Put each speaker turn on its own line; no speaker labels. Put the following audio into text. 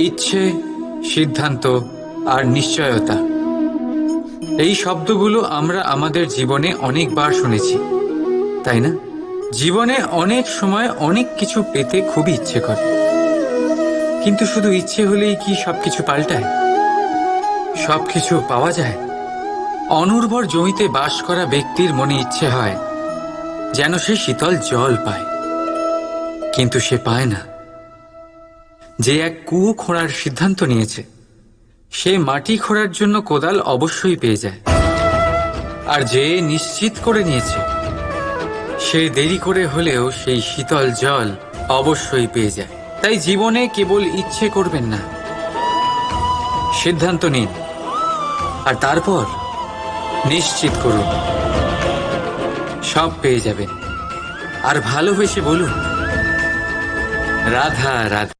ইচ্ছে, সিদ্ধান্ত আর নিশ্চয়তা, এই শব্দগুলো আমরা আমাদের জীবনে অনেকবার শুনেছি, তাই না? জীবনে অনেক সময় অনেক কিছু পেতে খুবই ইচ্ছে করে, কিন্তু শুধু ইচ্ছে হলেই কি সবকিছু পাল্টায়? সবকিছু পাওয়া যায়? অনুর্বর জমিতে বাস করা ব্যক্তির মনে ইচ্ছে হয় যেন সে শীতল জল পায়, কিন্তু সে পায় না। যে এক কুয়ো খোঁড়ার সিদ্ধান্ত নিয়েছে, সে মাটি খোঁড়ার জন্য কোদাল অবশ্যই পেয়ে যায়। আর যে নিশ্চিত করে নিয়েছে, সে দেরি করে হলেও সেই শীতল জল অবশ্যই পেয়ে যায়। তাই জীবনে কেবল ইচ্ছে করবেন না, সিদ্ধান্ত নিন, আর তারপর নিশ্চিত করুন, সব পেয়ে যাবেন। আর ভালোবেসে বলুন, রাধা রাধা।